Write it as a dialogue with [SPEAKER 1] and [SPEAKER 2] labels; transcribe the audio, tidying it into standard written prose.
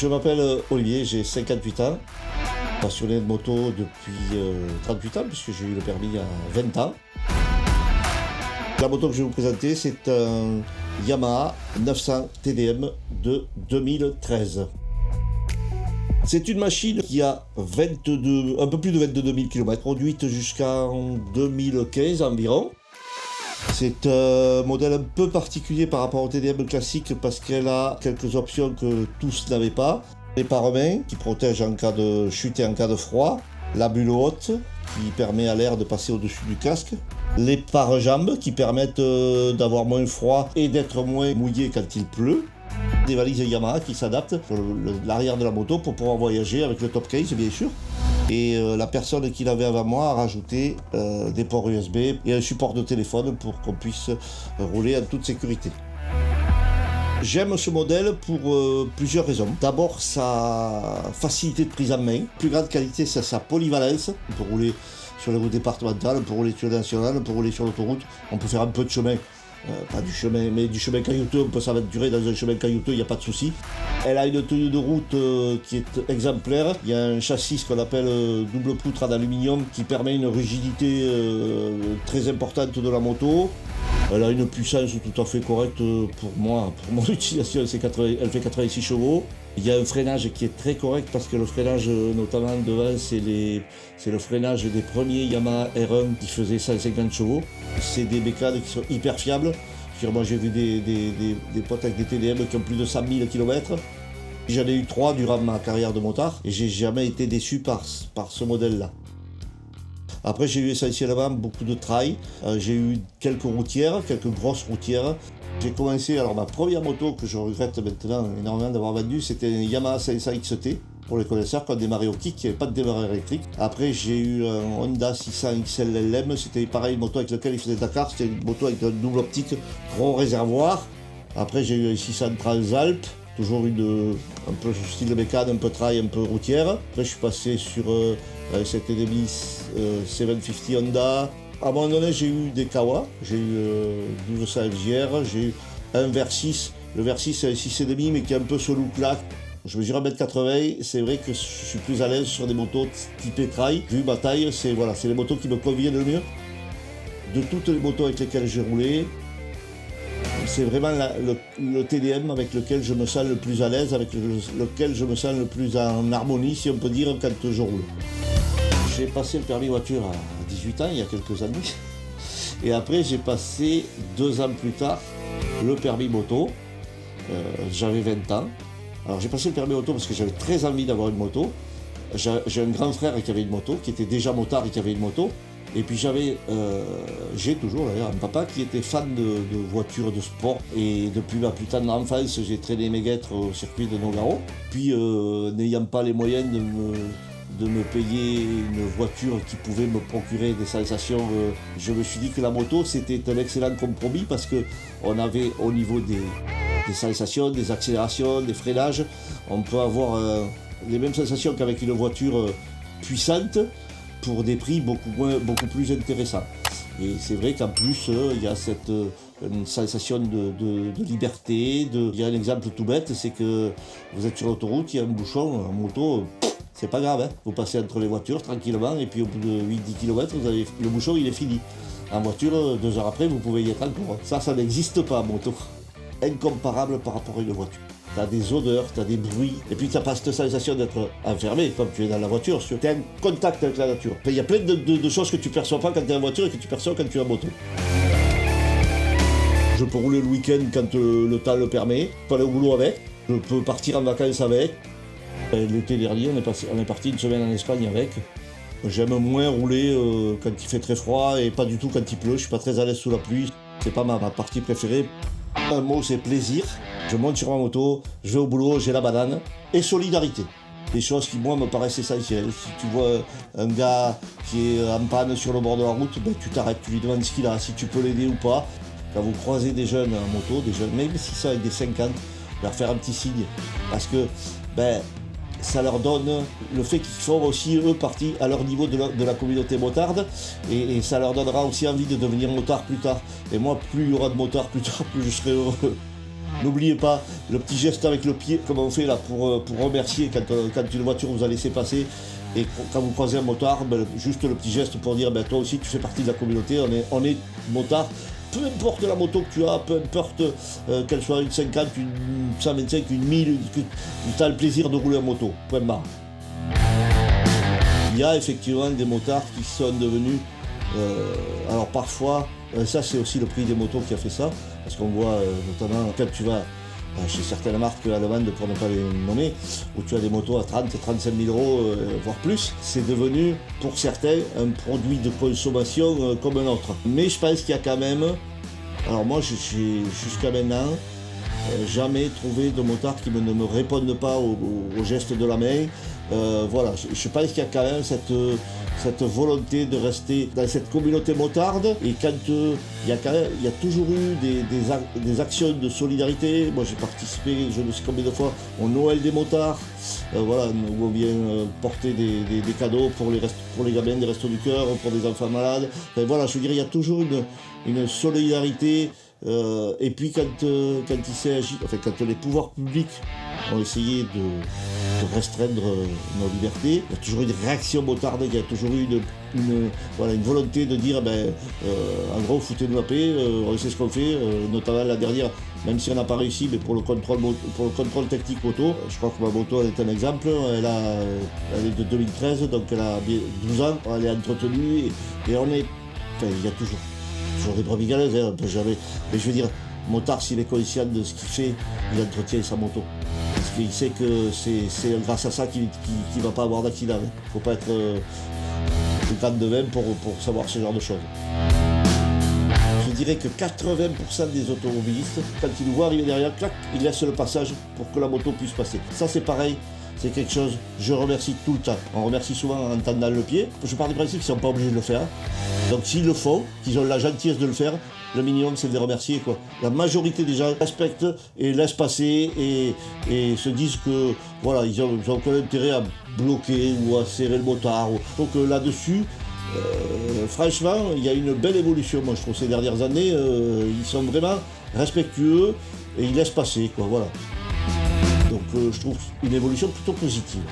[SPEAKER 1] Je m'appelle Olivier, j'ai 58 ans, passionné de moto depuis 38 ans puisque j'ai eu le permis il y a 20 ans. La moto que je vais vous présenter, c'est un Yamaha 900 TDM de 2013. C'est une machine qui a un peu plus de 22 000 km, produite jusqu'en 2015 environ. C'est un modèle un peu particulier par rapport au TDM classique parce qu'elle a quelques options que tous n'avaient pas. Les pare-mains qui protègent en cas de chute et en cas de froid. La bulle haute qui permet à l'air de passer au-dessus du casque. Les pare-jambes qui permettent d'avoir moins froid et d'être moins mouillé quand il pleut. Des valises Yamaha qui s'adaptent sur l'arrière de la moto pour pouvoir voyager avec le top case bien sûr. Et la personne qui l'avait avant moi a rajouté des ports USB et un support de téléphone pour qu'on puisse rouler en toute sécurité. J'aime ce modèle pour plusieurs raisons. D'abord sa facilité de prise en main, plus grande qualité c'est sa polyvalence. On peut rouler sur les routes départementales, on peut rouler sur les nationales, on peut rouler sur l'autoroute, on peut faire un peu de chemin. Pas du chemin, mais du chemin caillouteux, on peut s'aventurer dans un chemin caillouteux, il n'y a pas de souci. Elle a une tenue de route qui est exemplaire. Il y a un châssis qu'on appelle double poutre en aluminium qui permet une rigidité très importante de la moto. Elle a une puissance tout à fait correcte pour moi, pour mon utilisation, elle fait 86 chevaux. Il y a un freinage qui est très correct parce que le freinage, notamment devant, c'est le freinage des premiers Yamaha R1 qui faisaient 150 chevaux. C'est des bécanes qui sont hyper fiables. Moi j'ai vu des potes avec des TDM qui ont plus de 100 000 km. J'en ai eu 3 durant ma carrière de motard et j'ai jamais été déçu par ce modèle-là. Après j'ai eu essentiellement beaucoup de trail, j'ai eu quelques routières, quelques grosses routières. J'ai commencé, alors ma première moto que je regrette maintenant énormément d'avoir vendue, c'était un Yamaha 500 XT pour les connaisseurs qui ont démarré au kick, il n'y avait pas de démarreur électrique. Après j'ai eu un Honda 600 XL LM, c'était pareil, une moto avec laquelle il faisait Dakar, c'était une moto avec un double optique, gros réservoir. Après j'ai eu un 600 Transalp, toujours un peu style de bécane, un peu trail, un peu routière. Après je suis passé sur cette TDM 750 Honda. À un moment donné, j'ai eu des Kawa, j'ai eu 1200 FJR, j'ai eu un Versys. Le Versys, c'est un 6,5 mais qui a un peu ce look-là. Je mesure 1m80, c'est vrai que je suis plus à l'aise sur des motos typées trail. Vu ma taille, c'est les motos qui me conviennent le mieux. De toutes les motos avec lesquelles j'ai roulé, c'est vraiment le TDM avec lequel je me sens le plus à l'aise, avec lequel je me sens le plus en harmonie, si on peut dire, quand je roule. J'ai passé le permis voiture à 18 ans, il y a quelques années. Et après, j'ai passé 2 ans plus tard le permis moto. J'avais 20 ans. Alors j'ai passé le permis moto parce que j'avais très envie d'avoir une moto. J'ai un grand frère qui avait une moto, qui était déjà motard et qui avait une moto. Et puis j'ai toujours d'ailleurs un papa qui était fan de voitures de sport. Et depuis ma plus tendre enfance, j'ai traîné mes guêtres au circuit de Nogaro. Puis n'ayant pas les moyens de me payer une voiture qui pouvait me procurer des sensations, je me suis dit que la moto c'était un excellent compromis parce qu'on avait au niveau des sensations, des accélérations, des freinages, on peut avoir les mêmes sensations qu'avec une voiture puissante pour des prix beaucoup plus intéressants. Et c'est vrai qu'en plus il y a une sensation de liberté. Il y a un exemple tout bête, c'est que vous êtes sur l'autoroute, il y a un bouchon en moto. C'est pas grave, hein. Vous passez entre les voitures tranquillement et puis au bout de 8-10 km, le bouchon il est fini. En voiture, 2 heures après, vous pouvez y être encore. Ça n'existe pas en moto. Incomparable par rapport à une voiture. T'as des odeurs, t'as des bruits, et puis t'as pas cette sensation d'être enfermé comme tu es dans la voiture. T'es en contact avec la nature. Il y a plein de choses que tu perçois pas quand tu es en voiture et que tu perçois quand tu es en moto. Je peux rouler le week-end quand le temps le permet, je peux aller au boulot avec, je peux partir en vacances avec. L'été dernier, on est parti une semaine en Espagne avec. J'aime moins rouler quand il fait très froid et pas du tout quand il pleut. Je suis pas très à l'aise sous la pluie. C'est pas ma partie préférée. Un mot, c'est plaisir. Je monte sur ma moto, je vais au boulot, j'ai la banane. Et solidarité. Des choses qui, moi, me paraissent essentielles. Si tu vois un gars qui est en panne sur le bord de la route, tu t'arrêtes, tu lui demandes ce qu'il a, si tu peux l'aider ou pas. Quand vous croisez des jeunes en moto, même si ça avec des 50, leur faire un petit signe. Parce que, ça leur donne le fait qu'ils font aussi eux partie à leur niveau de la communauté motarde et ça leur donnera aussi envie de devenir motard plus tard. Et moi, plus il y aura de motards plus tard, plus je serai heureux. N'oubliez pas le petit geste avec le pied, comme on fait là pour remercier quand une voiture vous a laissé passer. Et quand vous croisez un motard, ben, juste le petit geste pour dire ben, toi aussi tu fais partie de la communauté, on est motard. Peu importe la moto que tu as, peu importe qu'elle soit une 50, une 125, une 1000, tu as le plaisir de rouler en moto. Point barre. Il y a effectivement des motards qui sont devenus, alors parfois, ça c'est aussi le prix des motos qui a fait ça, parce qu'on voit notamment quand tu vas chez certaines marques allemandes, pour ne pas les nommer, où tu as des motos à 30 et 35 000 euros, voire plus, c'est devenu pour certains un produit de consommation comme un autre. Mais je pense qu'il y a quand même, alors moi j'ai jusqu'à maintenant jamais trouvé de motard qui ne me réponde pas au geste de la main. Voilà, je pense qu'il y a quand même cette volonté de rester dans cette communauté motarde, et quand il y a toujours eu des actions de solidarité. Moi j'ai participé, je ne sais combien de fois, au Noël des motards, voilà, où on vient porter des cadeaux pour les gamins des Restos du Cœur, pour des enfants malades. Enfin, voilà, je veux dire, il y a toujours une solidarité. Et puis quand il s'agit, enfin quand les pouvoirs publics ont essayé de restreindre nos libertés, il y a toujours eu une réaction motarde, il y a toujours eu une volonté de dire en gros foutez-nous la paix, on sait ce qu'on fait, notamment la dernière, même si on n'a pas réussi, mais pour le contrôle technique moto, je crois que ma moto est un exemple, elle est de 2013, donc elle a 12 ans, elle est entretenue et on est, enfin il y a toujours des brebis galeuses, hein, on peut jamais. Mais je veux dire, motard, s'il est conscient de ce qu'il fait, il entretient sa moto. Parce qu'il sait que c'est grâce à ça qu'il ne va pas avoir d'accident. Il ne faut pas être une canne de vin pour savoir ce genre de choses. Je dirais que 80% des automobilistes, quand ils nous voient arriver derrière, clac, ils laissent le passage pour que la moto puisse passer. Ça c'est pareil. C'est quelque chose, je remercie tout le temps. On remercie souvent en tendant le pied. Je pars du principe qu'ils ne sont pas obligés de le faire. Donc s'ils le font, qu'ils ont la gentillesse de le faire, le minimum c'est de les remercier, quoi. La majorité des gens respectent et laissent passer et se disent que voilà, ils ont aucun intérêt à bloquer ou à serrer le motard. Donc là-dessus, franchement, il y a une belle évolution, moi je trouve, ces dernières années. Ils sont vraiment respectueux et ils laissent passer, quoi, voilà. Donc je trouve une évolution plutôt positive.